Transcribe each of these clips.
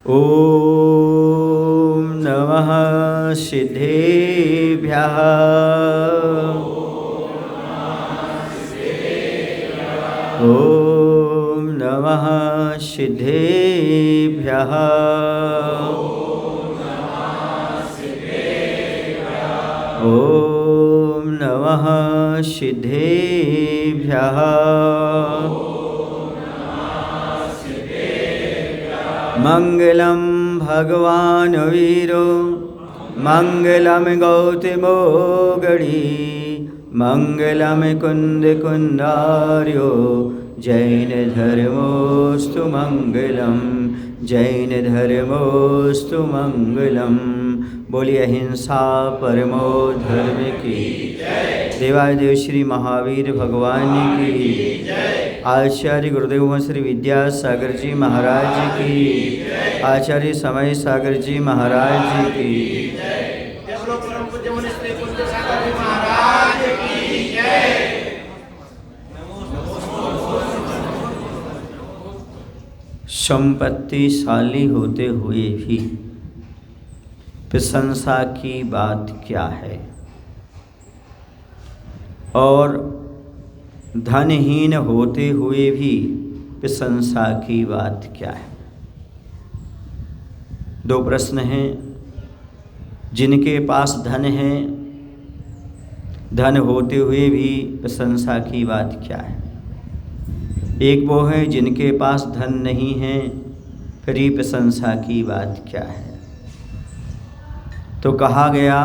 ॐ नमः सिद्धेभ्यः। ॐ नमः सिद्धेभ्यः। ॐ नमः सिद्धेभ्यः। मंगलम भगवान वीरो मंगलम गौतमो गणी मंगलम कुंद कुंदार्यो जैन धर्मोस्तु मंगलम जैन धर्मोस्तु मंगलम। बोलिए अहिंसा परमो धर्म की देवादेव श्री महावीर भगवान की, आचार्य गुरुदेव श्री विद्यासागर जी महाराज की, आचार्य समय सागर जी महाराज की। संपत्तिशाली होते हुए भी प्रशंसा की बात क्या है, और धनहीन होते हुए भी प्रशंसा की बात क्या है। दो प्रश्न हैं। जिनके पास धन है, धन होते हुए भी प्रशंसा की बात क्या है। एक वो है जिनके पास धन नहीं है, फिर ही प्रशंसा की बात क्या है। तो कहा गया,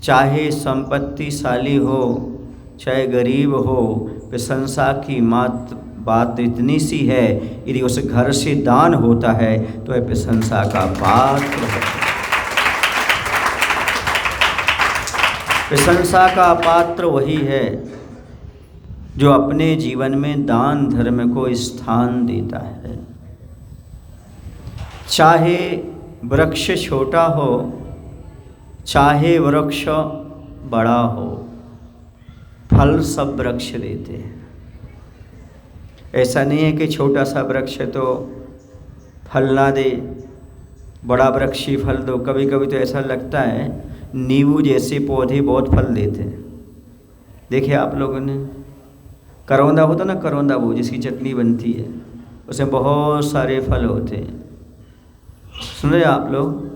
चाहे संपत्तिशाली हो चाहे गरीब हो, प्रशंसा की बात इतनी सी है, यदि उस घर से दान होता है तो वह प्रशंसा का पात्र है। प्रशंसा का पात्र वही है जो अपने जीवन में दान धर्म को स्थान देता है। चाहे वृक्ष छोटा हो चाहे वृक्ष बड़ा हो, फल सब वृक्ष देते हैं। ऐसा नहीं है कि छोटा सा वृक्ष तो फल ना दे, बड़ा वृक्ष ही फल दो। कभी कभी तो ऐसा लगता है नींबू जैसे पौधे बहुत फल देते हैं। देखिए आप लोगों ने, करौंदा होता ना, करौंदा वो जिसकी चटनी बनती है, उसमें बहुत सारे फल होते हैं। सुन रहे आप लोग?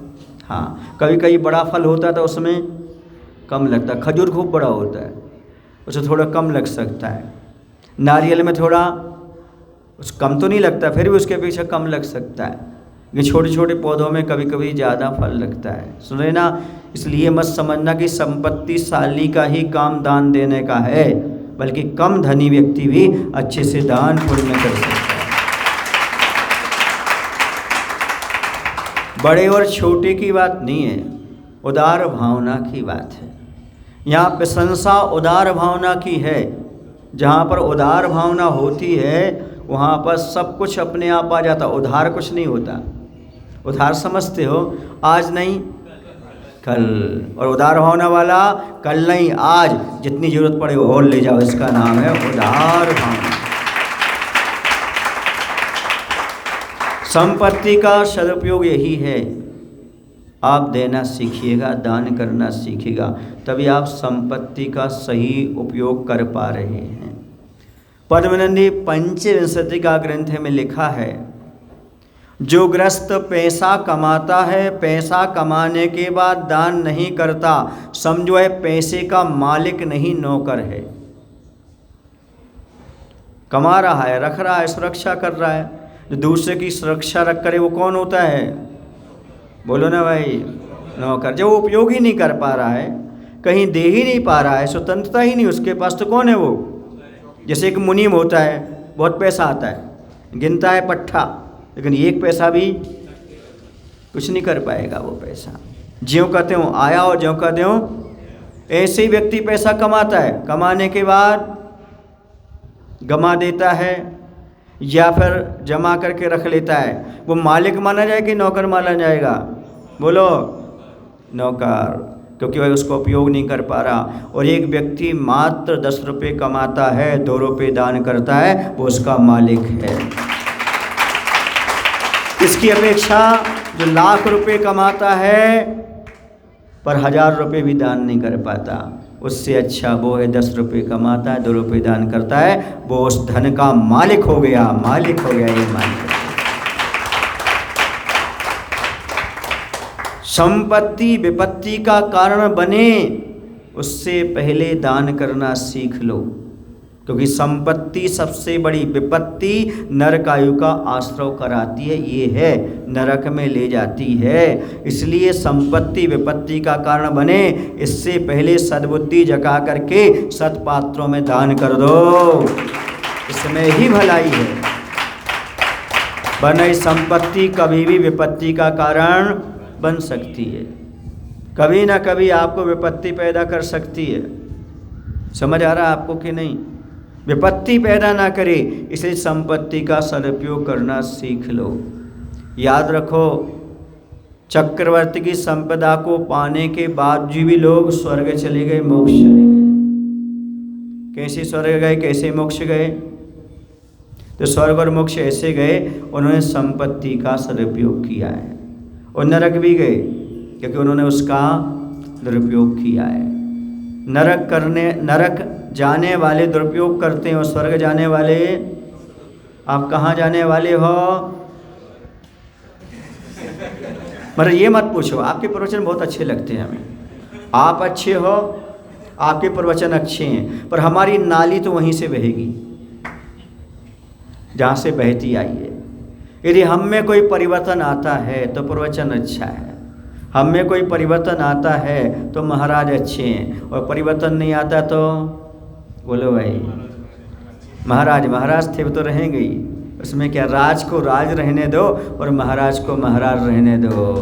हाँ, कभी कभी बड़ा फल होता है तो उसमें कम लगता है। खजूर खूब बड़ा होता है, उसे थोड़ा कम लग सकता है। नारियल में थोड़ा कम तो नहीं लगता, फिर भी उसके पीछे कम लग सकता है। ये छोटे छोटे पौधों में कभी कभी ज़्यादा फल लगता है। सुन रहे ना? इसलिए मत समझना कि संपत्तिशाली का ही काम दान देने का है, बल्कि कम धनी व्यक्ति भी अच्छे से दान पुण्य कर सकता है। बड़े और छोटे की बात नहीं है, उदार भावना की बात है। यहाँ प्रशंसा उदार भावना की है। जहाँ पर उदार भावना होती है वहाँ पर सब कुछ अपने आप आ जाता। उधार कुछ नहीं होता। उधार समझते हो? आज नहीं कल, और उदार भावना वाला कल नहीं आज, जितनी जरूरत पड़े वो और ले जाओ। इसका नाम है उदार भावना। संपत्ति का सदुपयोग यही है, आप देना सीखिएगा, दान करना सीखिएगा, तभी आप संपत्ति का सही उपयोग कर पा रहे हैं। पद्मनंदी पंचविंशति का ग्रंथ में लिखा है, जो गृहस्थ पैसा कमाता है, पैसा कमाने के बाद दान नहीं करता, समझो है पैसे का मालिक नहीं नौकर है। कमा रहा है, रख रहा है, सुरक्षा कर रहा है। जो दूसरे की सुरक्षा रख करे वो कौन होता है? बोलो ना भाई, नौकर। जो वो उपयोग ही नहीं कर पा रहा है, कहीं दे ही नहीं पा रहा है, स्वतंत्रता ही नहीं उसके पास, तो कौन है वो? जैसे एक मुनीम होता है, बहुत पैसा आता है, गिनता है पट्ठा, लेकिन एक पैसा भी कुछ नहीं कर पाएगा वो पैसा। ज्यों कहते हो आया और ज्यों कहते हो, ऐसे ही व्यक्ति पैसा कमाता है, कमाने के बाद गमा देता है या फिर जमा करके रख लेता है। वो मालिक माना जाए कि नौकर माना जाएगा? बोलो, नौकर, क्योंकि वह उसको उपयोग नहीं कर पा रहा। और एक व्यक्ति मात्र 10 रुपये कमाता है, 2 रुपये दान करता है, वो उसका मालिक है। इसकी अपेक्षा जो लाख रुपए कमाता है पर 1000 रुपये भी दान नहीं कर पाता, उससे अच्छा वो है 10 रुपये कमाता है, 2 रुपये दान करता है, वो उस धन का मालिक हो गया, मालिक हो गया। ये मालिक संपत्ति विपत्ति का कारण बने उससे पहले दान करना सीख लो, क्योंकि संपत्ति सबसे बड़ी विपत्ति नरकायु का आश्रय कराती है, ये है नरक में ले जाती है। इसलिए संपत्ति विपत्ति का कारण बने इससे पहले सद्बुद्धि जगा करके सत्पात्रों में दान कर दो, इसमें ही भलाई है। वरना संपत्ति कभी भी विपत्ति का कारण बन सकती है, कभी ना कभी आपको विपत्ति पैदा कर सकती है। समझ आ रहा है आपको कि नहीं? विपत्ति पैदा ना करे, इसलिए संपत्ति का सदुपयोग करना सीख लो। याद रखो, चक्रवर्ती की संपदा को पाने के बाद भी लोग स्वर्ग चले गए, मोक्ष चले गए। कैसे स्वर्ग गए, कैसे मोक्ष गए? तो स्वर्ग और मोक्ष ऐसे गए, उन्होंने संपत्ति का सदुपयोग किया है। और नरक भी गए क्योंकि उन्होंने उसका दुरुपयोग किया है। नरक जाने वाले दुरुपयोग करते हैं और स्वर्ग जाने वाले, आप कहाँ जाने वाले हो? मतलब ये मत पूछो, आपके प्रवचन बहुत अच्छे लगते हैं हमें, आप अच्छे हो, आपके प्रवचन अच्छे हैं, पर हमारी नाली तो वहीं से बहेगी जहाँ से बहती आई है। यदि हम में कोई परिवर्तन आता है तो प्रवचन अच्छा है, हम में कोई परिवर्तन आता है तो महाराज अच्छे हैं, और परिवर्तन नहीं आता तो बोलो भाई महाराज थे वो तो रहेंगे ही, उसमें क्या, राज को राज रहने दो और महाराज को महाराज रहने दो।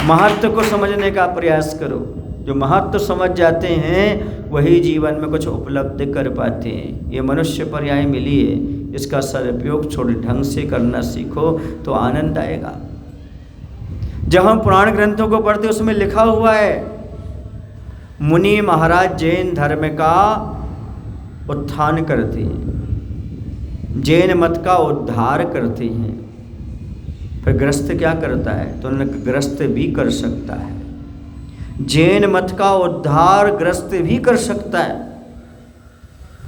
महत्व को समझने का प्रयास करो, जो महत्व समझ जाते हैं वही जीवन में कुछ उपलब्ध कर पाते हैं। ये मनुष्य पर्याय मिली है, इसका सदुपयोग छोटे ढंग से करना सीखो तो आनंद आएगा। जब हम पुराण ग्रंथों को पढ़ते उसमें लिखा हुआ है मुनि महाराज जैन धर्म का उत्थान करते हैं, जैन मत का उद्धार करते हैं। फिर ग्रस्त क्या करता है? तो ग्रस्त भी कर सकता है, जैन मत का उद्धार ग्रस्त भी कर सकता है।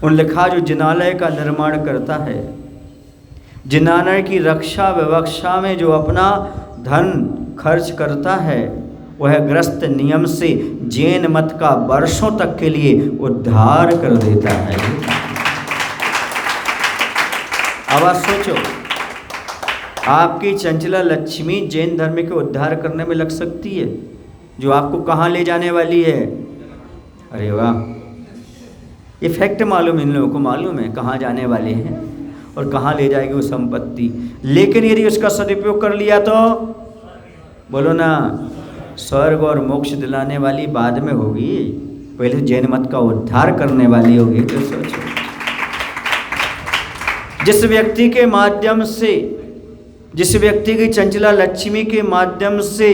उन लिखा जो जिनालय का निर्माण करता है, जिनालय की रक्षा व्यवस्था में जो अपना धन खर्च करता है, वह ग्रस्त नियम से जैन मत का वर्षों तक के लिए उद्धार कर देता है। अब आप सोचो, आपकी चंचला लक्ष्मी जैन धर्म के उद्धार करने में लग सकती है, जो आपको कहाँ ले जाने वाली है? अरे वाह, ये फैक्ट मालूम, इन लोगों को मालूम है कहाँ जाने वाले हैं और कहाँ ले जाएगी वो संपत्ति। लेकिन यदि उसका सदुपयोग कर लिया तो बोलो ना, स्वर्ग और मोक्ष दिलाने वाली बाद में होगी, पहले जैन मत का उद्धार करने वाली होगी। तो सोचो, जिस व्यक्ति के माध्यम से, जिस व्यक्ति की चंचला लक्ष्मी के माध्यम से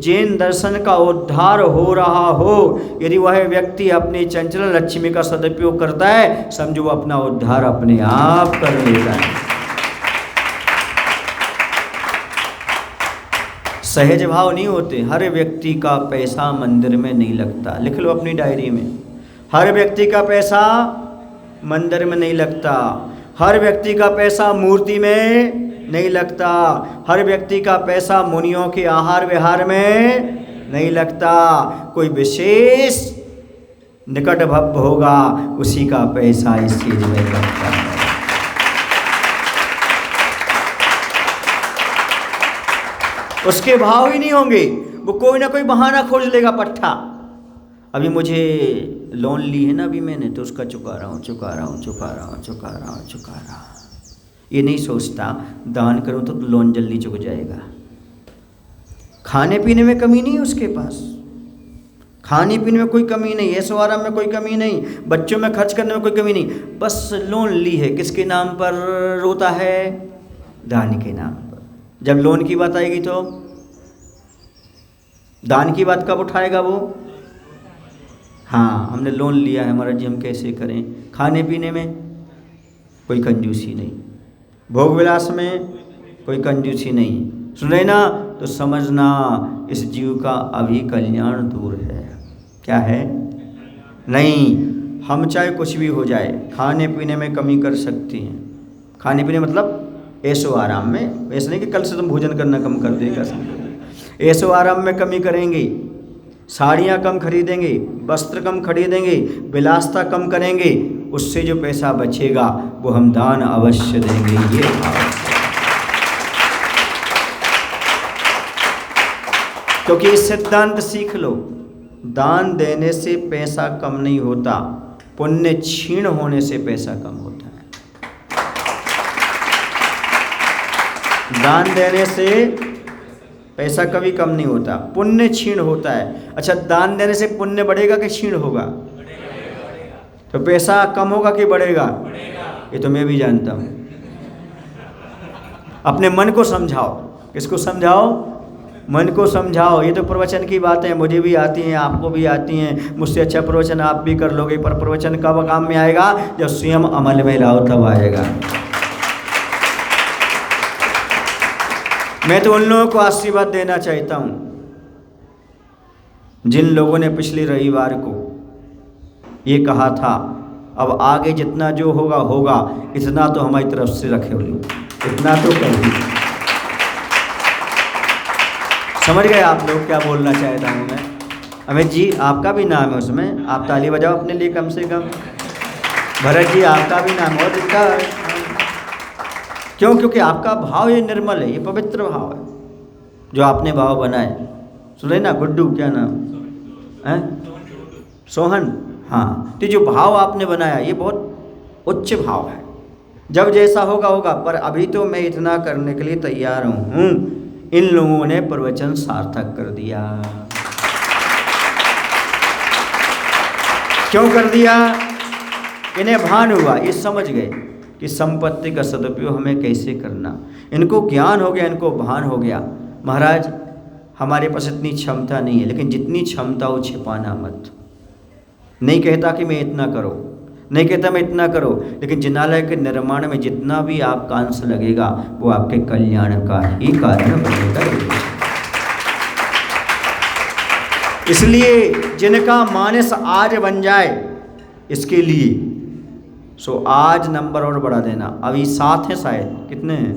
जैन दर्शन का उद्धार हो रहा हो, यदि वह व्यक्ति अपनी चंचला लक्ष्मी का सदुपयोग करता है, समझो अपना उद्धार अपने आप कर लेता है। सहज भाव नहीं होते। हर व्यक्ति का पैसा मंदिर में नहीं लगता, लिख लो अपनी डायरी में, हर व्यक्ति का पैसा मंदिर में नहीं लगता, हर व्यक्ति का पैसा मूर्ति में नहीं लगता, हर व्यक्ति का पैसा मुनियों के आहार विहार में नहीं लगता। कोई विशेष निकट भक्त होगा, उसी का पैसा इस चीज में लगता है। उसके भाव ही नहीं होंगे, वो कोई ना कोई बहाना खोज लेगा। पट्टा, अभी मुझे लोन ली है ना अभी मैंने, तो उसका चुका रहा हूँ। ये नहीं सोचता दान करूँ तो लोन जल्दी चुक जाएगा। खाने पीने में कमी नहीं है उसके पास, खाने पीने में कोई कमी नहीं, ऐशो आराम में कोई कमी नहीं, बच्चों में खर्च करने में कोई कमी नहीं, बस लोन ली है। किसके नाम पर रोता है? दान के नाम पर। जब लोन की बात आएगी तो दान की बात कब उठाएगा वो? हाँ, हमने लोन लिया है महाराज जी, हम कैसे करें? खाने पीने में कोई कंजूसी नहीं। भोग विलास में कोई कंजूसी नहीं। सुन रहे ना, तो समझना इस जीव का अभी कल्याण दूर है। क्या है? नहीं। हम चाहे कुछ भी हो जाए, खाने पीने में कमी कर सकती हैं। खाने पीने मतलब ऐशो आराम में, ऐसा नहीं कि कल से तुम भोजन करना कम कर देगा। ऐशो आराम में कमी करेंगे, साड़ियाँ कम खरीदेंगे, वस्त्र कम खरीदेंगे, विलासता कम करेंगे, उससे जो पैसा बचेगा वो हम दान अवश्य देंगे। ये भाव, क्योंकि इस सिद्धांत सीख लो, दान देने से पैसा कम नहीं होता, पुण्य क्षीण होने से पैसा कम होता है। दान देने से पैसा कभी कम नहीं होता, पुण्य क्षीण होता है। अच्छा, दान देने से पुण्य बढ़ेगा कि क्षीण होगा? तो पैसा कम होगा कि बढ़ेगा? ये तो मैं भी जानता हूँ। अपने मन को समझाओ। किसको समझाओ? मन को समझाओ। ये तो प्रवचन की बातें मुझे भी आती हैं, आपको भी आती हैं, मुझसे अच्छा प्रवचन आप भी कर लोगे, पर प्रवचन कब काम में आएगा? जब स्वयं अमल में लाओ तब आएगा। मैं तो उन लोगों को आशीर्वाद देना चाहता हूँ जिन लोगों ने पिछले रविवार को ये कहा था, अब आगे जितना जो होगा होगा, इतना तो हमारी तरफ से रखे हो, इतना तो कर दी। समझ गए आप लोग क्या बोलना चाहता हूँ मैं? अमित जी आपका भी नाम है उसमें, आप ताली बजाओ अपने लिए कम से कम। भरत जी आपका भी नाम है, और इसका क्यों? क्योंकि आपका भाव ये निर्मल है, ये पवित्र भाव है जो आपने भाव बनाए। सुने ना, गुड्डू क्या नाम है? सोहन। हाँ, तो जो भाव आपने बनाया ये बहुत उच्च भाव है। जब जैसा होगा होगा, पर अभी तो मैं इतना करने के लिए तैयार हूँ। इन लोगों ने प्रवचन सार्थक कर दिया। क्यों कर दिया? इन्हें भान हुआ, ये समझ गए कि संपत्ति का सदुपयोग हमें कैसे करना। इनको ज्ञान हो गया, इनको भान हो गया, महाराज हमारे पास इतनी क्षमता नहीं है, लेकिन जितनी क्षमता हो छिपाना मत। नहीं कहता कि मैं इतना करो, नहीं कहता मैं इतना करो, लेकिन जिनालय के निर्माण में जितना भी आपका अंश लगेगा वो आपके कल्याण का ही कारण बनेगा। इसलिए जिनका मानस आज बन जाए, इसके लिए सो आज नंबर और बढ़ा देना। अभी 7 है शायद, कितने हैं?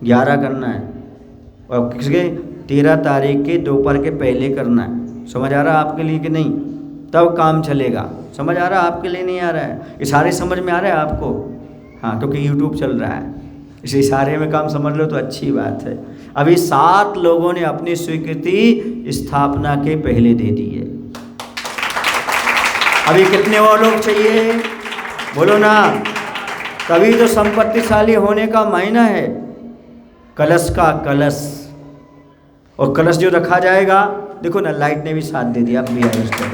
11 करना है, और किसके? 13 तारीख के दोपहर के पहले करना है। समझ आ रहा आपके लिए कि नहीं? तब काम चलेगा। समझ आ रहा आपके लिए? नहीं आ रहा है? इशारे समझ में आ रहा है आपको? हाँ, क्योंकि यूट्यूब चल रहा है, इस इशारे में काम समझ लो तो अच्छी बात है। अभी 7 लोगों ने अपनी स्वीकृति स्थापना के पहले दे दी है। अभी कितने और लोग चाहिए? बोलो ना। तभी तो संपत्तिशाली होने का मायना है। कलश का कलश, और कलश जो रखा जाएगा, देखो ना लाइट ने भी साथ दे दिया, अब भी आए उसको।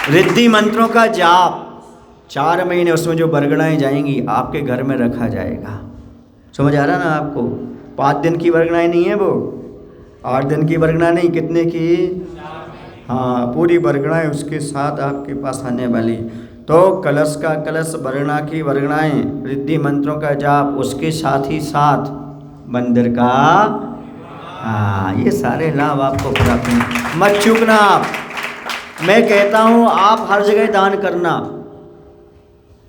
रिद्धि मंत्रों का जाप 4 महीने, उसमें जो बरगड़ाएँ जाएंगी आपके घर में रखा जाएगा। समझ आ रहा ना आपको? 5 दिन की बरगड़ाएँ नहीं है वो, 8 दिन की बरगड़ा नहीं, कितने की? हाँ, पूरी बरगड़ाएँ उसके साथ आपके पास आने वाली। तो कलश का कलश, बरगड़ा की बरगड़ाएँ, रिद्धि मंत्रों का जाप, उसके साथ ही साथ मंदिर का, हाँ, ये सारे लाभ आपको प्राप्त हैं। मत चूकना आप। मैं कहता हूँ आप हर जगह दान करना,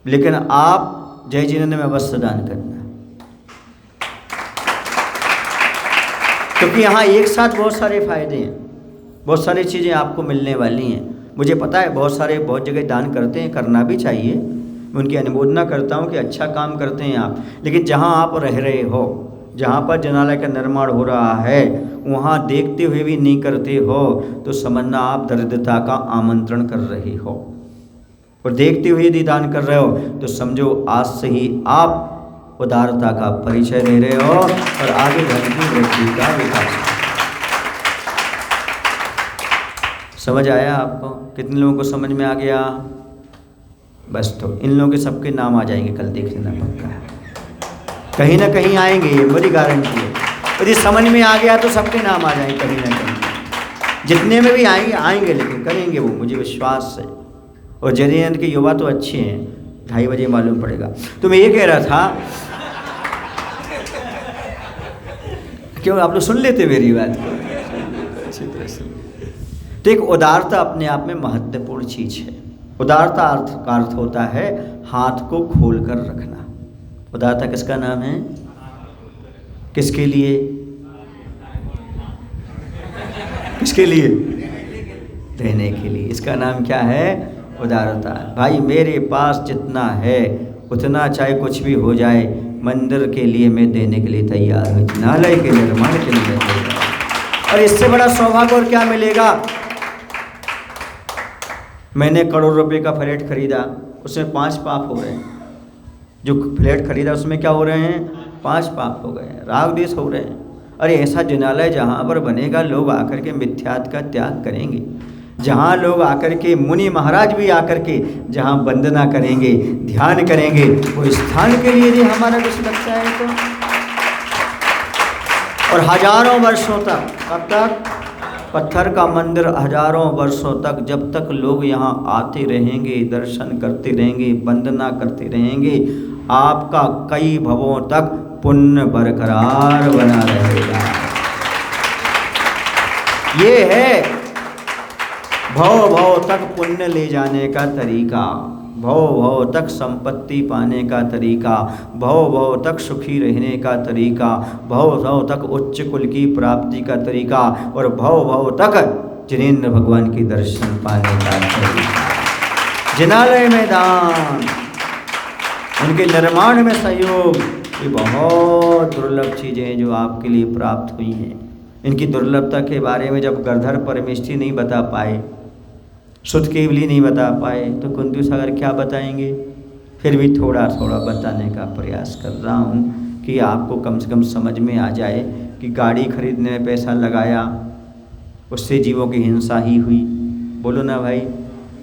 लेकिन आप जय जिनेंद्र में अवश्य दान करना, क्योंकि यहाँ एक साथ बहुत सारे फायदे हैं, बहुत सारी चीज़ें आपको मिलने वाली हैं। मुझे पता है बहुत जगह दान करते हैं, करना भी चाहिए। मैं उनकी अनुमोदना करता हूँ कि अच्छा काम करते हैं आप, लेकिन जहाँ आप रह रहे हो, जहाँ पर जनालय का निर्माण हो रहा है, वहाँ देखते हुए भी नहीं करते हो तो समझना आप दरिद्रता का आमंत्रण कर रहे हो। और देखते हुए यदि दान कर रहे हो तो समझो आज से ही आप उदारता का परिचय दे रहे हो और आगे धन की वृद्धि का विकास। समझ आया आपको? कितने लोगों को समझ में आ गया? बस, तो इन लोगों के सबके नाम आ जाएंगे, कल देख लेना पक्का है, कहीं ना कहीं आएंगे, ये मेरी गारंटी है। यदि समझ में आ गया तो सबके नाम आ जाएंगे कहीं ना कहीं, जितने में भी आएंगे, लेकिन करेंगे वो, मुझे विश्वास है। और जयनंद के युवा तो अच्छे हैं, 2:30 बजे मालूम पड़ेगा। तो मैं ये कह रहा था, क्यों आप लोग सुन लेते मेरी बात को अच्छी तरह से। तो एक उदारता अपने आप में महत्वपूर्ण चीज़ है। उदारता का अर्थ होता है हाथ को खोल कर रखना। उदारता किसका नाम है? किसके लिए? किसके लिए? देने के लिए। इसका नाम क्या है? उदारता। भाई मेरे पास जितना है उतना, चाहे कुछ भी हो जाए, मंदिर के लिए मैं देने के लिए तैयार हूँ, जिनालय के निर्माण के लिए मैं तैयार हूँ। और इससे बड़ा सौभाग्य और क्या मिलेगा? मैंने करोड़ रुपए का फ्लैट खरीदा, उसमें 5 पाप हो रहे हैं। जो फ्लैट खरीदा उसमें क्या हो रहे हैं? 5 पाप हो गए, राग द्वेष हो रहे हैं। अरे ऐसा जिनालय जहाँ पर बनेगा, लोग आकर के मिथ्यात्व का त्याग करेंगे, जहाँ लोग आकर के, मुनि महाराज भी आकर के जहाँ वंदना करेंगे, ध्यान करेंगे, वो स्थान के लिए भी हमारा कुछ लगता है तो। और हजारों वर्षों तक, कब तक? पत्थर का मंदिर हजारों वर्षों तक, जब तक लोग यहाँ आते रहेंगे, दर्शन करते रहेंगे, वंदना करते रहेंगे, आपका कई भवों तक पुण्य बरकरार बना रहेगा। ये है भव भव तक पुण्य ले जाने का तरीका, भव भव तक संपत्ति पाने का तरीका, भव भव तक सुखी रहने का तरीका, भव भव तक उच्च कुल की प्राप्ति का तरीका, और भव भव तक जिनेंद्र भगवान की दर्शन पाने का तरीका। जिनालय में दान, उनके निर्माण में सहयोग, ये बहुत दुर्लभ चीज़ें हैं जो आपके लिए प्राप्त हुई हैं। इनकी दुर्लभता के बारे में जब गरधर परमेष्ठी नहीं बता पाए, सुध केवली नहीं बता पाए, तो कुंती सागर क्या बताएंगे? फिर भी थोड़ा थोड़ा बताने का प्रयास कर रहा हूँ कि आपको कम से कम समझ में आ जाए कि गाड़ी खरीदने में पैसा लगाया, उससे जीवों की हिंसा ही हुई। बोलो ना भाई,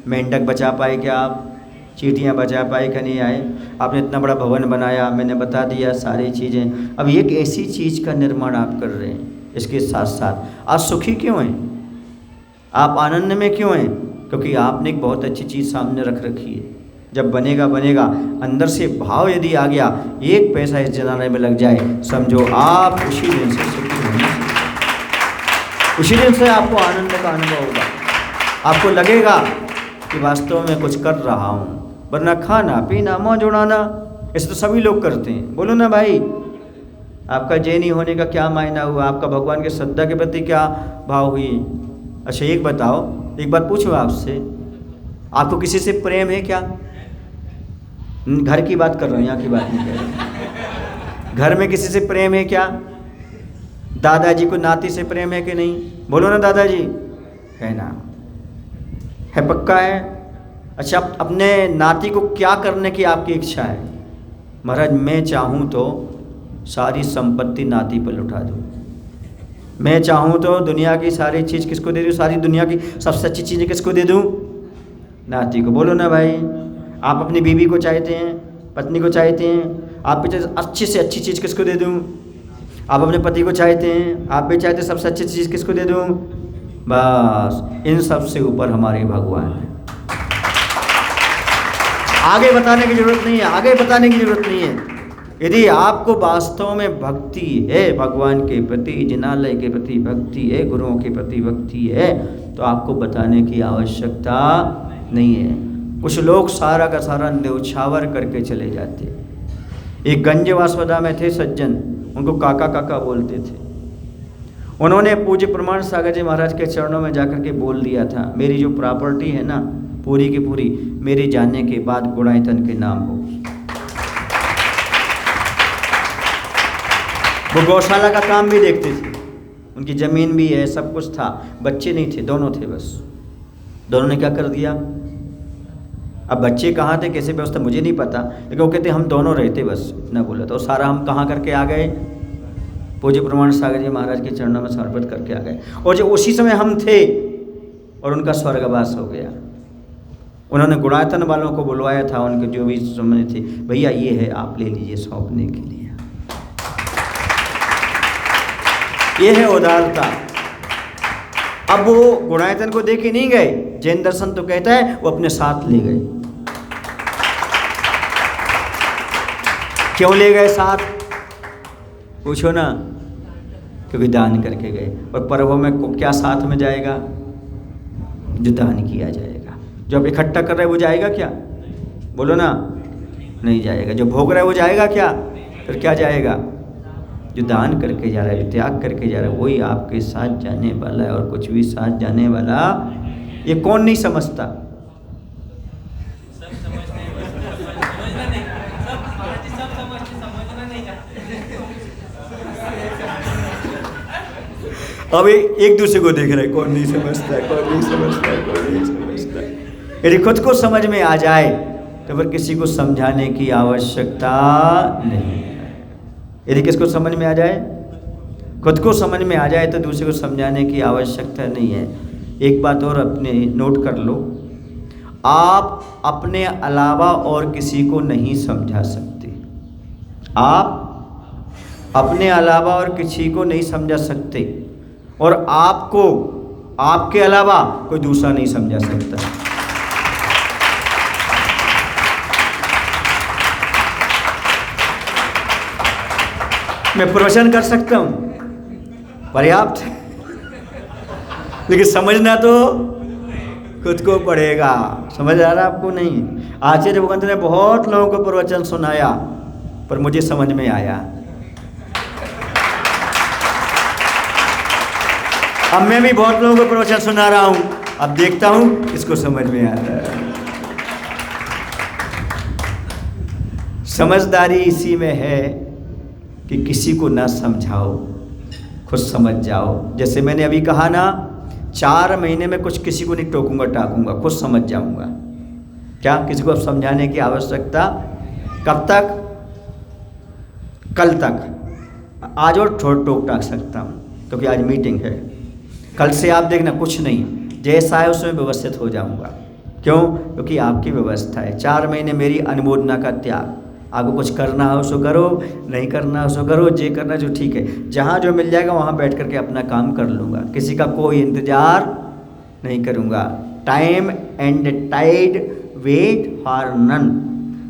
मेंढक बचा पाए क्या आप? चींटियाँ बचा पाए क्या नहीं आए? आपने इतना बड़ा भवन बनाया, मैंने बता दिया सारी चीज़ें। अब एक ऐसी चीज़ का निर्माण आप कर रहे हैं, इसके साथ साथ आप सुखी क्यों हैं? आप आनंद में क्यों हैं? क्योंकि आपने एक बहुत अच्छी चीज़ सामने रख रखी है। जब बनेगा बनेगा, अंदर से भाव यदि आ गया, एक पैसा इस जिनालय में लग जाए, समझो आप उसी दिन से सुखी होंगे। उसी दिन से आपको आनंद का अनुभव होगा। आपको लगेगा कि वास्तव में कुछ कर रहा हूँ। वरना खाना पीना मौज उड़ाना, ऐसे तो सभी लोग करते हैं। बोलो ना भाई, आपका जैनी होने का क्या मायना हुआ? आपका भगवान के श्रद्धा के प्रति क्या भाव हुई? अच्छा एक बताओ, एक बात पूछो आपसे, आपको किसी से प्रेम है क्या? घर की बात कर रहा हूँ, यहाँ की बात नहीं कर रहा। घर में किसी से प्रेम है क्या? दादाजी को नाती से प्रेम है कि नहीं? बोलो ना दादाजी, है ना? है, पक्का है। अच्छा, अपने नाती को क्या करने की आपकी इच्छा है? महाराज मैं चाहूँ तो सारी संपत्ति नाती पर लुटा दूँ, मैं चाहूँ तो दुनिया की सारी चीज़ किसको दे दूँ? सारी दुनिया की सबसे अच्छी चीज़ें किसको दे दूँ? नाती को। बोलो ना भाई, आप अपनी बीवी को चाहते हैं, पत्नी को चाहते हैं, आप भी अच्छी से अच्छी चीज़ किसको दे दूँ? आप अपने पति को चाहते हैं, आप भी चाहते हैं सबसे अच्छी चीज़ किसको दे दूँ? बस इन सब से ऊपर हमारे भगवान है। आगे बताने की जरूरत नहीं है, आगे बताने की जरूरत नहीं है। यदि आपको वास्तव में भक्ति है, भगवान के प्रति, जिनालय के प्रति भक्ति है, गुरुओं के प्रति भक्ति है, तो आपको बताने की आवश्यकता नहीं है। कुछ लोग सारा का सारा न्यौछावर करके चले जाते। एक गंज वासवदा में थे सज्जन, उनको काका काका बोलते थे। उन्होंने पूज्य प्रमाण सागर जी महाराज के चरणों में जाकर के बोल दिया था, मेरी जो प्रॉपर्टी है ना, पूरी की पूरी मेरे जाने के बाद गुणायतन के नाम होगी। वो गौशाला का काम भी देखते थे, उनकी ज़मीन भी है, सब कुछ था, बच्चे नहीं थे, दोनों थे बस। दोनों ने क्या कर दिया? अब बच्चे कहाँ थे, कैसे व्यवस्था मुझे नहीं पता, लेकिन वो कहते हम दोनों रहते, बस इतना बोला। तो सारा हम कहाँ करके आ गए? पूज्य प्रमाण सागर जी महाराज के चरणों में समर्पित करके आ गए। और जो उसी समय हम थे और उनका स्वर्गवास हो गया। उन्होंने गुणायतन वालों को बुलवाया था, उनके जो भी समझ थे, भैया ये है आप ले लीजिए सौंपने के लिए। ये है उदारता। अब वो गुणायतन को दे के नहीं गए, जैन दर्शन तो कहता है वो अपने साथ ले गए। क्यों ले गए साथ? पूछो ना। क्योंकि दान करके गए। और पर्वों में क्या साथ में जाएगा? जो दान किया जाएगा। जो अब इकट्ठा कर रहे वो जाएगा क्या? बोलो ना, नहीं जाएगा। जो भोग रहा है वो जाएगा क्या? फिर क्या जाएगा? जो दान करके जा रहा है, जो त्याग करके जा रहा है, वही आपके साथ जाने वाला है। और कुछ भी साथ जाने वाला ये कौन नहीं समझता? अब एक दूसरे को देख रहे, कौन नहीं समझता है, कौन नहीं समझता है, कौन नहीं समझता है। यदि खुद को समझ में आ जाए तो फिर किसी को समझाने की आवश्यकता नहीं है। यदि किसको समझ में आ जाए, खुद को समझ में आ जाए तो दूसरे को समझाने की आवश्यकता नहीं है। एक बात और अपने नोट कर लो, आप अपने अलावा और किसी को नहीं समझा सकते। आप अपने अलावा और किसी को नहीं समझा सकते, और आपको आपके अलावा कोई दूसरा नहीं समझा सकता। मैं प्रवचन कर सकता हूँ पर्याप्त, लेकिन समझना तो खुद को पड़ेगा। समझ आ रहा आपको? नहीं। आचार्य भगवंत ने बहुत लोगों को प्रवचन सुनाया, पर मुझे समझ में आया। अब मैं भी बहुत लोगों को प्रवचन सुना रहा हूँ, अब देखता हूँ किसको समझ में आ रहा है। समझदारी इसी में है कि किसी को ना समझाओ, खुद समझ जाओ। जैसे मैंने अभी कहा ना, 4 महीने में कुछ किसी को नहीं टोकूंगा टाकूंगा, खुद समझ जाऊंगा। क्या किसी को अब समझाने की आवश्यकता? कब तक? कल तक। आज और टोक टाक सकता हूँ क्योंकि आज मीटिंग है। कल से आप देखना कुछ नहीं, जैसा है उसमें व्यवस्थित हो जाऊंगा। क्यों? क्योंकि आपकी व्यवस्था है। 4 महीने मेरी अनुमोदना का त्याग। आपको कुछ करना हो सो करो, नहीं करना हो सो करो, जे करना जो ठीक है। जहाँ जो मिल जाएगा वहाँ बैठ करके अपना काम कर लूँगा, किसी का कोई इंतज़ार नहीं करूँगा। Time and tide wait for none.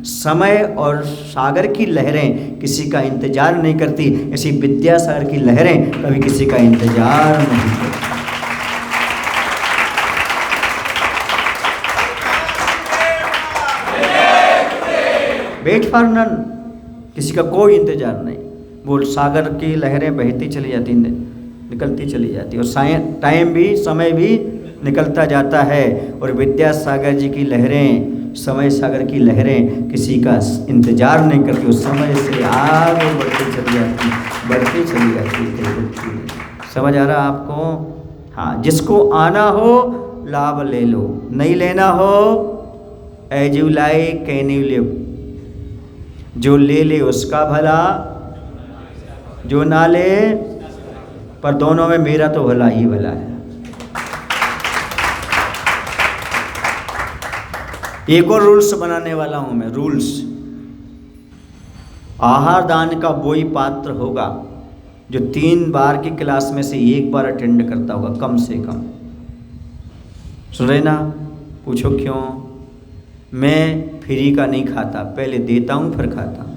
समय और सागर की लहरें किसी का इंतजार नहीं करती, ऐसी विद्यासागर की लहरें कभी किसी का इंतजार नहीं करती। वेट फॉर नन, किसी का कोई इंतजार नहीं। वो सागर की लहरें बहती चली जाती, निकलती चली जाती, और टाइम भी, समय भी निकलता जाता है। और विद्यासागर जी की लहरें, समय सागर की लहरें किसी का इंतजार नहीं करती, उस समय से आगे बढ़ती चली जाती, बढ़ती चली जाती। समझ आ रहा आपको? हाँ, जिसको आना हो लाभ ले लो, नहीं लेना हो as you like can you live. जो ले ले उसका भला, जो ना ले, पर दोनों में मेरा तो भला ही भला है। एक और रूल्स बनाने वाला हूं मैं, रूल्स। आहार दान का वही पात्र होगा जो 3 बार की क्लास में से 1 बार अटेंड करता होगा कम से कम। सुन रहे ना? पूछो क्यों? मैं फ्री का नहीं खाता, पहले देता हूं फिर खाता हूं।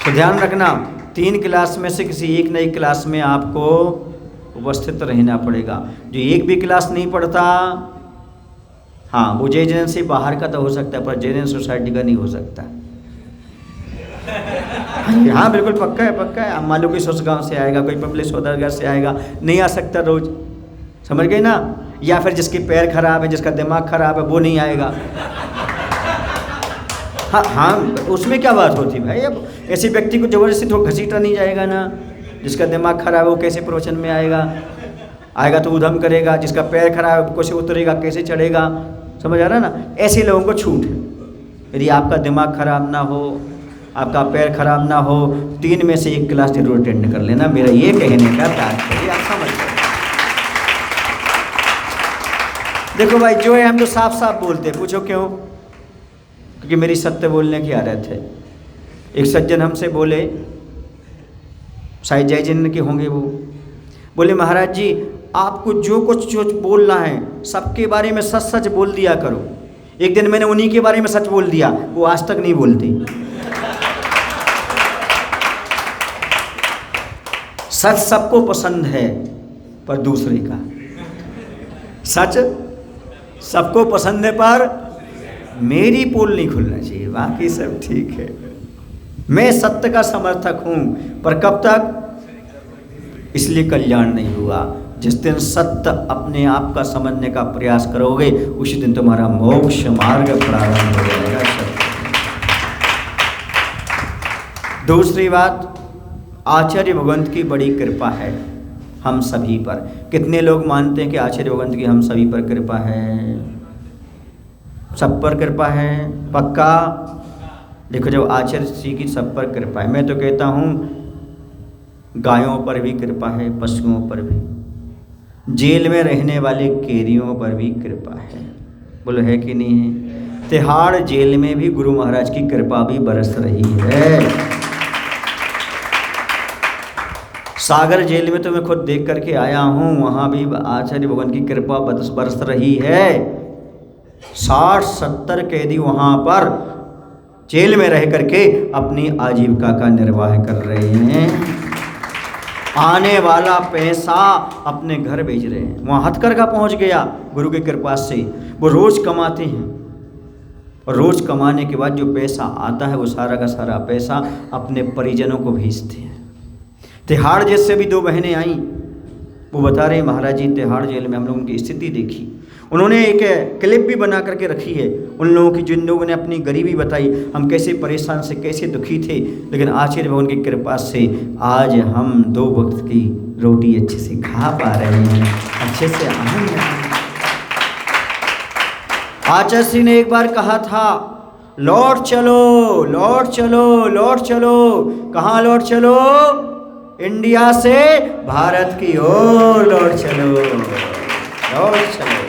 तो ध्यान रखना, 3 क्लास में से किसी एक नई क्लास में आपको उपस्थित रहना पड़ेगा। जो एक भी क्लास नहीं पढ़ता, हाँ, वो जय से बाहर का तो हो सकता है, पर जय सोसाइटी का नहीं हो सकता। हाँ बिल्कुल पक्का है, पक्का है। मान लो कोई सोच गाँव से आएगा, कोई पब्लिक सौदागर से आएगा, नहीं आ सकता रोज, समझ गए ना? या फिर जिसके पैर खराब है, जिसका दिमाग खराब है, वो नहीं आएगा। हाँ हाँ, उसमें क्या बात होती भाई? अब ऐसे व्यक्ति को जबरदस्ती तो घसीटा नहीं जाएगा ना। जिसका दिमाग खराब है वो कैसे प्रवचन में आएगा? आएगा तो उधम करेगा। जिसका पैर खराब है कैसे उतरेगा, कैसे चढ़ेगा? समझ आ रहा है ना? ऐसे लोगों को छूट है। यदि आपका दिमाग खराब ना हो, आपका पैर खराब ना हो, 3 में से 1 क्लास जरूर अटेंड कर लेना। मेरा ये कहने का तात्पर्य आप समझ गए। देखो भाई, जो है हम तो साफ साफ बोलते हैं। पूछो क्यों? क्योंकि मेरी सत्य बोलने की आदत है। एक सज्जन हमसे बोले, शायद जय जिन के होंगे, वो बोले महाराज जी आपको जो कुछ बोलना है सबके बारे में सच सच बोल दिया करो। एक दिन मैंने उन्हीं के बारे में सच बोल दिया, वो आज तक नहीं बोलते। सच सबको पसंद है, पर दूसरे का सच सबको पसंद है, पर मेरी पोल नहीं खुलना चाहिए, बाकी सब ठीक है। मैं सत्य का समर्थक हूं, पर कब तक? इसलिए कल्याण नहीं हुआ। जिस दिन सत्य अपने आप का समझने का प्रयास करोगे, उसी दिन तुम्हारा मोक्ष मार्ग प्रारंभ हो जाएगा। दूसरी बात, आचार्य भगवंत की बड़ी कृपा है हम सभी पर। कितने लोग मानते हैं कि आचार्य भगवंत की हम सभी पर कृपा है? सब पर कृपा है, पक्का? देखो, जब आचार्य जी की सब पर कृपा है, मैं तो कहता हूँ गायों पर भी कृपा है, पशुओं पर भी, जेल में रहने वाले कैदियों पर भी कृपा है। बोलो, है कि नहीं है? तिहाड़ जेल में भी गुरु महाराज की कृपा भी बरस रही है। सागर जेल में तो मैं खुद देख करके आया हूँ, वहाँ भी आचार्य भगवान की कृपा बरस रही है। 60-70 कैदी वहाँ पर जेल में रह करके अपनी आजीविका का निर्वाह कर रहे हैं। आने वाला पैसा अपने घर भेज रहे हैं। वहाँ हथकरघा पहुँच गया गुरु की कृपा से। वो रोज़ कमाते हैं, और रोज़ कमाने के बाद जो पैसा आता है वो सारा का सारा पैसा अपने परिजनों को भेजते हैं। तिहाड़ जेल से भी 2 बहनें आईं, वो बता रहे महाराज जी, तिहाड़ जेल में हम लोगों की स्थिति देखी। उन्होंने एक क्लिप भी बना करके रखी है उन लोगों की, जिन लोगों ने अपनी गरीबी बताई, हम कैसे परेशान से, कैसे दुखी थे, लेकिन आचार्य भगवान की कृपा से आज हम 2 वक्त की रोटी अच्छे से खा पा रहे हैं, अच्छे से आनंद। आचार्य श्री ने एक बार कहा था, लौट चलो, लौट चलो, लौट चलो। कहाँ लौट चलो? इंडिया से भारत की ओर लौट चलो, लौट चलो।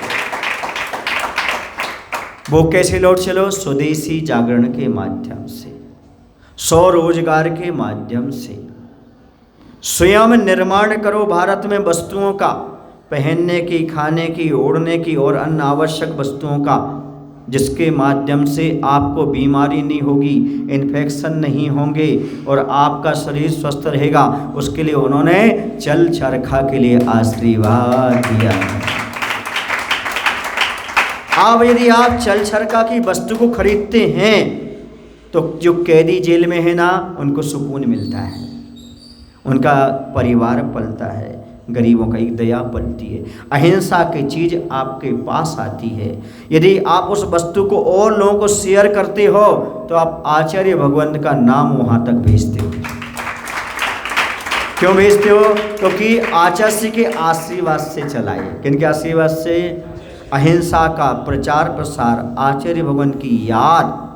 वो कैसे लौट चलो? स्वदेशी जागरण के माध्यम से, स्वरोजगार के माध्यम से। स्वयं निर्माण करो भारत में वस्तुओं का, पहनने की, खाने की, ओढ़ने की और अन्य आवश्यक वस्तुओं का, जिसके माध्यम से आपको बीमारी नहीं होगी, इन्फेक्शन नहीं होंगे और आपका शरीर स्वस्थ रहेगा। उसके लिए उन्होंने चल चरखा के लिए आशीर्वाद दिया। अब यदि आप चल चरखा की वस्तु को खरीदते हैं तो जो कैदी जेल में है ना, उनको सुकून मिलता है, उनका परिवार पलता है, गरीबों का एक दया पलती है, अहिंसा की चीज़ आपके पास आती है। यदि आप उस वस्तु को और लोगों को शेयर करते हो तो आप आचार्य भगवंत का नाम वहाँ तक भेजते हो। क्यों भेजते हो? क्योंकि आचार्य श्री के आशीर्वाद से चलाए। किनके आशीर्वाद से? अहिंसा का प्रचार प्रसार, आचार्य भगवंत की याद।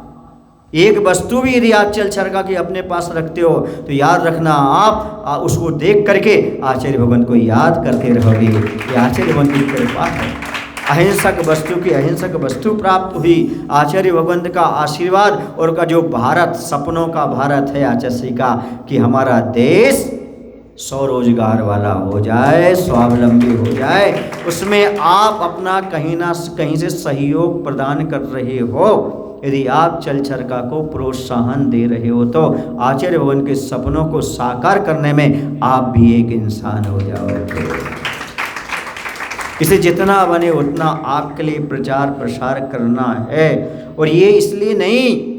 एक वस्तु भी यदि आप चल चरखा की अपने पास रखते हो तो याद रखना, आप उसको देख करके आचार्य भगवंत को याद करते रहोगे। ये आचार्य भगवंत की कृपा है। अहिंसक वस्तु की अहिंसक वस्तु प्राप्त हुई, आचार्य भगवंत का आशीर्वाद और का जो भारत, सपनों का भारत है आचार्य श्री का, कि हमारा देश स्वरोजगार वाला हो जाए, स्वावलंबी हो जाए, उसमें आप अपना कहीं ना कहीं से सहयोग प्रदान कर रहे हो। यदि आप चल चरखा को प्रोत्साहन दे रहे हो तो आचार्य भगवान के सपनों को साकार करने में आप भी एक इंसान हो जाओगे। इसे जितना बने उतना आपके लिए प्रचार प्रसार करना है। और ये इसलिए नहीं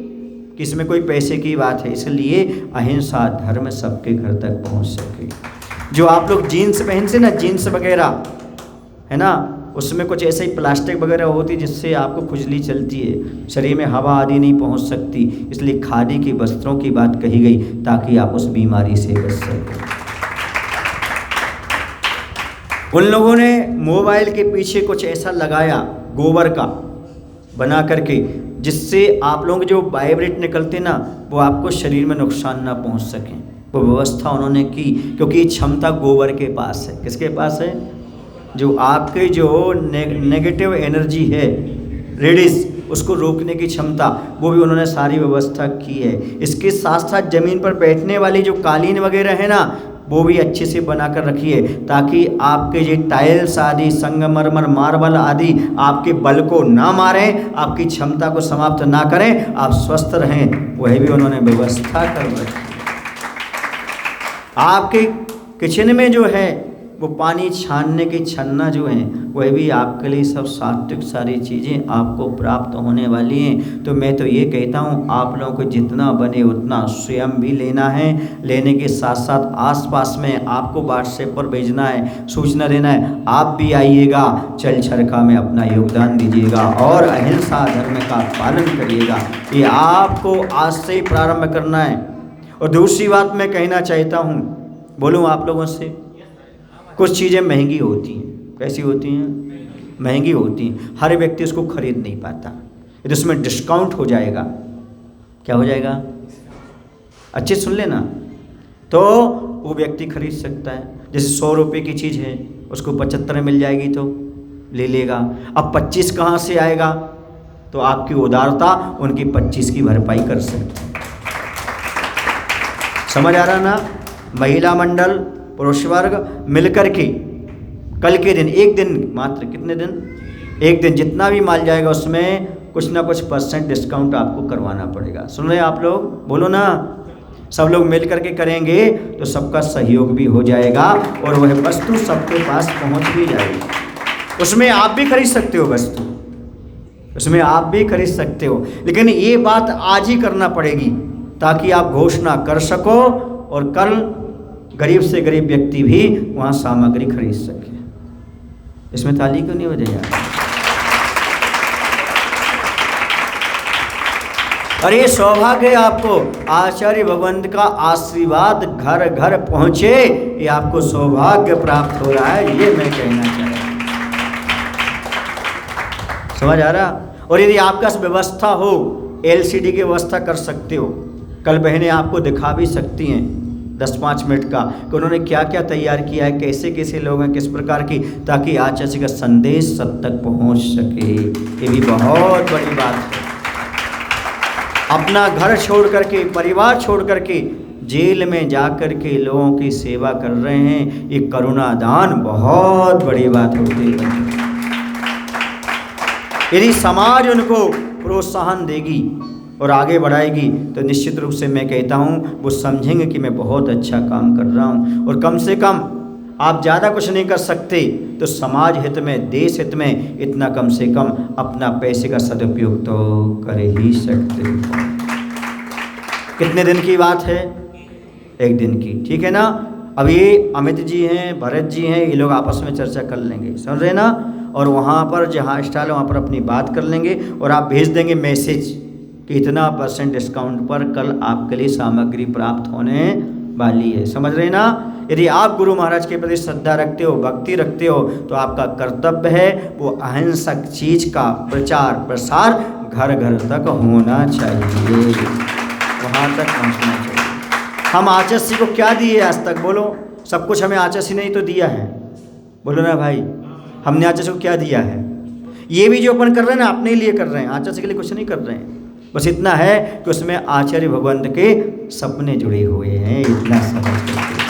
कि इसमें कोई पैसे की बात है, इसलिए अहिंसा धर्म सबके घर तक पहुंच सके। जो आप लोग जीन्स पहनते ना, जीन्स वगैरह है ना, उसमें कुछ ऐसे ही प्लास्टिक वगैरह होती जिससे आपको खुजली चलती है, शरीर में हवा आदि नहीं पहुंच सकती, इसलिए खादी के वस्त्रों की बात कही गई ताकि आप उस बीमारी से बच सकें। उन लोगों ने मोबाइल के पीछे कुछ ऐसा लगाया गोबर का बना करके, जिससे आप लोग जो वाइब्रेट निकलते ना, वो आपको शरीर में नुकसान ना पहुंच सकें। वो व्यवस्था उन्होंने की, क्योंकि ये क्षमता गोबर के पास है। किसके पास है? जो आपके जो नेगेटिव एनर्जी है, रेडिस, उसको रोकने की क्षमता, वो भी उन्होंने सारी व्यवस्था की है। इसके साथ साथ ज़मीन पर बैठने वाली जो कालीन वगैरह है ना, वो भी अच्छे से बना कर रखिए, ताकि आपके ये टाइल्स आदि, संगमरमर, मार्बल आदि आपके बल को ना मारें, आपकी क्षमता को समाप्त ना करें, आप स्वस्थ रहें। वही भी उन्होंने व्यवस्था कर रखी। आपके किचन में जो है वो पानी छानने की छन्ना जो है, वह भी आपके लिए सब सात्विक सारी चीज़ें आपको प्राप्त होने वाली हैं। तो मैं तो ये कहता हूँ, आप लोगों को जितना बने उतना स्वयं भी लेना है, लेने के साथ साथ आसपास में आपको व्हाट्सएप पर भेजना है, सूचना देना है, आप भी आइएगा, चल चरखा में अपना योगदान दीजिएगा और अहिंसा धर्म का पालन करिएगा। ये आपको आज से ही प्रारंभ करना है। और दूसरी बात मैं कहना चाहता हूँ, बोलूँ आप लोगों से, कुछ चीज़ें महंगी होती हैं। कैसी होती हैं? महंगी होती हैं, हर व्यक्ति उसको खरीद नहीं पाता। यदि उसमें डिस्काउंट हो जाएगा, क्या हो जाएगा? अच्छे सुन लेना, तो वो व्यक्ति खरीद सकता है। जैसे 100 रुपये की चीज़ है, उसको 75 मिल जाएगी तो ले लेगा। अब 25 कहाँ से आएगा? तो आपकी उदारता उनकी 25 की भरपाई कर सकती है। समझ आ रहा ना? महिला मंडल, पुरुष वर्ग मिलकर के कल के दिन, एक दिन मात्र, कितने दिन? एक दिन, जितना भी माल जाएगा उसमें कुछ ना कुछ % डिस्काउंट आपको करवाना पड़ेगा। सुन रहे आप लोग? बोलो ना। सब लोग मिल करके करेंगे तो सबका सहयोग भी हो जाएगा और वह वस्तु सबके पास पहुंच भी जाएगी। उसमें आप भी खरीद सकते हो वस्तु, उसमें आप भी खरीद सकते हो, लेकिन ये बात आज ही करना पड़ेगी ताकि आप घोषणा कर सको और कल गरीब से गरीब व्यक्ति भी वहाँ सामग्री खरीद सके। इसमें ताली क्यों नहीं बजेगा? अरे ये सौभाग्य है आपको, आचार्य भगवंत का आशीर्वाद घर घर पहुँचे, ये आपको सौभाग्य प्राप्त हो रहा है, ये मैं कहना चाह रहा हूँ। समझ आ रहा? और यदि आपका व्यवस्था हो, LCD की व्यवस्था कर सकते हो। कल बहनें आपको दिखा भी सकती हैं 10-5 मिनट का कि उन्होंने क्या क्या तैयार किया है, कैसे कैसे लोग हैं, किस प्रकार की, ताकि आचार्य का संदेश सब तक पहुंच सके। ये भी बहुत बड़ी बात है। अपना घर छोड़ करके, परिवार छोड़ करके जेल में जा कर के लोगों की सेवा कर रहे हैं, ये करुणा दान बहुत बड़ी बात होती है। यदि समाज उनको प्रोत्साहन देगी और आगे बढ़ाएगी तो निश्चित रूप से मैं कहता हूँ वो समझेंगे कि मैं बहुत अच्छा काम कर रहा हूँ। और कम से कम आप ज़्यादा कुछ नहीं कर सकते तो समाज हित में, देश हित में इतना कम से कम अपना पैसे का सदुपयोग तो कर ही सकते। कितने दिन की बात है? एक दिन की, ठीक है ना? अब ये अमित जी हैं, भरत जी हैं, ये लोग आपस में चर्चा कर लेंगे, समझ रहे ना? और वहाँ पर जहाँ स्टॉल है वहाँ पर अपनी बात कर लेंगे और आप भेज देंगे मैसेज कि इतना % डिस्काउंट पर कल आपके लिए सामग्री प्राप्त होने वाली है। समझ रहे ना? यदि आप गुरु महाराज के प्रति श्रद्धा रखते हो, भक्ति रखते हो, तो आपका कर्तव्य है वो अहिंसक चीज़ का प्रचार प्रसार घर घर तक होना चाहिए, वहाँ तक पहुँचना चाहिए। हम आचार्य को क्या दिए आज तक? बोलो। सब कुछ हमें आचार्य ने ही तो दिया है, बोलो ना भाई। हमने आचार्य को क्या दिया है? ये भी जो अपन कर रहे हैं ना, अपने लिए कर रहे हैं, आचार्य के लिए कुछ नहीं कर रहे हैं। बस इतना है कि उसमें आचार्य भगवंत के सपने जुड़े हुए हैं, इतना समझ करके।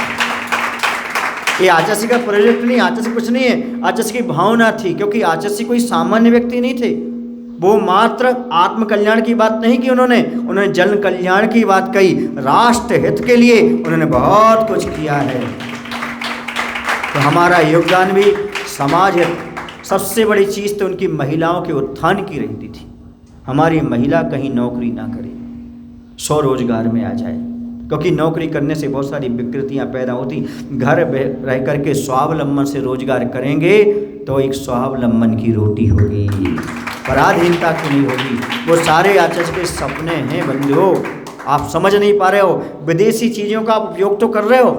ये आचार्य का प्रोजेक्ट नहीं, आचार्य कुछ नहीं है, आचार्य की भावना थी, क्योंकि आचार्य कोई सामान्य व्यक्ति नहीं थे। वो मात्र आत्म कल्याण की बात नहीं की उन्होंने जन कल्याण की बात कही, राष्ट्र हित के लिए उन्होंने बहुत कुछ किया है। तो हमारा योगदान भी समाज हित, सबसे बड़ी चीज़ तो उनकी महिलाओं के उत्थान की रहती थी। हमारी महिला कहीं नौकरी ना करे, स्वरोजगार में आ जाए, क्योंकि नौकरी करने से बहुत सारी विकृतियां पैदा होती। घर रह करके स्वावलंबन से रोजगार करेंगे तो एक स्वावलंबन की रोटी होगी, पराधीनता की नहीं होगी। वो सारे आचार्य के सपने हैं बंधुओं, आप समझ नहीं पा रहे हो। विदेशी चीज़ों का आप उपयोग तो कर रहे हो,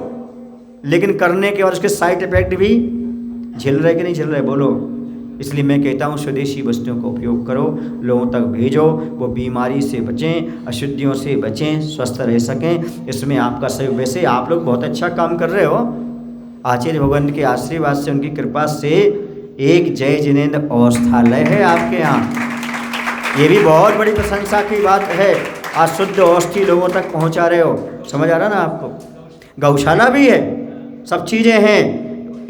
लेकिन करने के बाद उसके साइड इफेक्ट भी झेल रहे कि नहीं झेल रहे? बोलो। इसलिए मैं कहता हूँ स्वदेशी वस्तुओं का उपयोग करो, लोगों तक भेजो, वो बीमारी से बचें, अशुद्धियों से बचें, स्वस्थ रह सकें। इसमें आपका सहयोग, वैसे आप लोग बहुत अच्छा काम कर रहे हो। आचार्य भगवान के आशीर्वाद से, उनकी कृपा से एक जय जिनेन्द्र औषधालय है आपके यहाँ, ये भी बहुत बड़ी प्रशंसा की बात है। आज शुद्ध औषधि लोगों तक पहुँचा रहे हो, समझ आ रहा ना आपको? गौशाला भी है, सब चीज़ें हैं,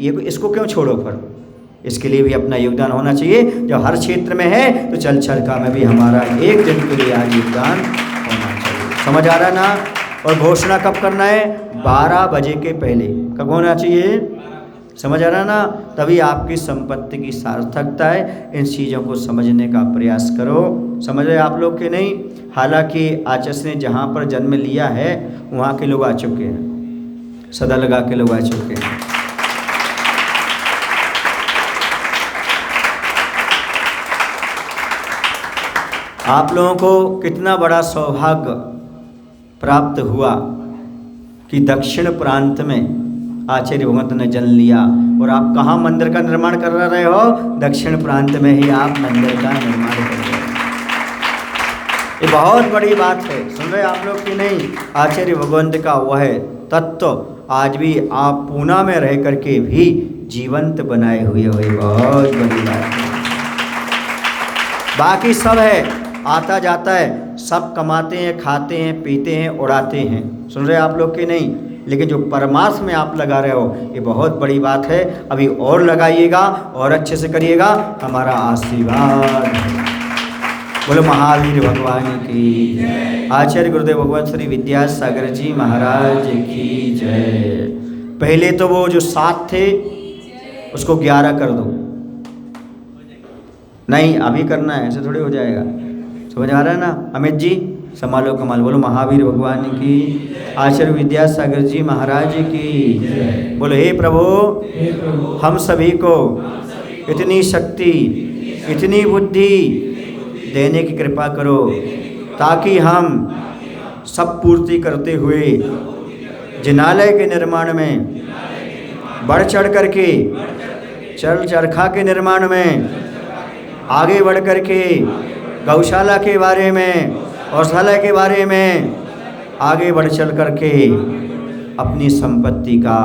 ये इसको क्यों छोड़ो फिर? इसके लिए भी अपना योगदान होना चाहिए। जब हर क्षेत्र में है तो चल चरखा में भी हमारा एक दिन के लिए आज योगदान होना चाहिए। समझ आ रहा ना? और घोषणा कब करना है? 12 बजे के पहले। कब होना चाहिए? समझ आ रहा ना? तभी आपकी संपत्ति की सार्थकता है। इन चीज़ों को समझने का प्रयास करो। समझ रहे आप लोग के नहीं? हालांकि आचस ने जहाँ पर जन्म लिया है वहाँ के लोग आ चुके हैं, सदा लगा के लोग आ चुके हैं। आप लोगों को कितना बड़ा सौभाग्य प्राप्त हुआ कि दक्षिण प्रांत में आचार्य भगवंत ने जन्म लिया। और आप कहाँ मंदिर का निर्माण कर रहे हो? दक्षिण प्रांत में ही आप मंदिर का निर्माण कर रहे हो। ये बहुत बड़ी बात है। सुन रहे आप लोग कि नहीं? आचार्य भगवंत का वह तत्व आज भी आप पूना में रह करके भी जीवंत बनाए हुए हो। बहुत बड़ी बात है। बाकी सब है, आता जाता है, सब कमाते हैं, खाते हैं, पीते हैं, उड़ाते हैं। सुन रहे आप लोग कि नहीं? लेकिन जो परमार्थ में आप लगा रहे हो ये बहुत बड़ी बात है। अभी और लगाइएगा और अच्छे से करिएगा, हमारा आशीर्वाद है। बोलो महावीर भगवान की, आचार्य गुरुदेव भगवान श्री विद्यासागर जी महाराज की जय। पहले तो वो जो 7 थे उसको 11 कर दो। नहीं अभी करना है, ऐसे थोड़ी हो जाएगा। समझ आ रहा है ना? अमित जी संभालो कमाल। बोलो महावीर भगवान की, आचार्य विद्यासागर जी महाराज की। बोलो हे प्रभु हम सभी को इतनी शक्ति, इतनी बुद्धि देने की कृपा करो ताकि हम सब पूर्ति करते हुए जिनालय के निर्माण में बढ़ चढ़ करके, चल चरखा के निर्माण में आगे बढ़ करके, गौशाला के बारे में, औषधालय के बारे में आगे बढ़ चल करके अपनी संपत्ति का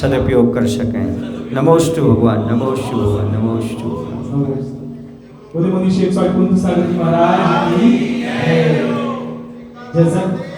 सदुपयोग कर सकें। नमोस्तु भगवान, नमोस्तु भगवान, नमोस्तु। बोले मनीष महाराज की जय।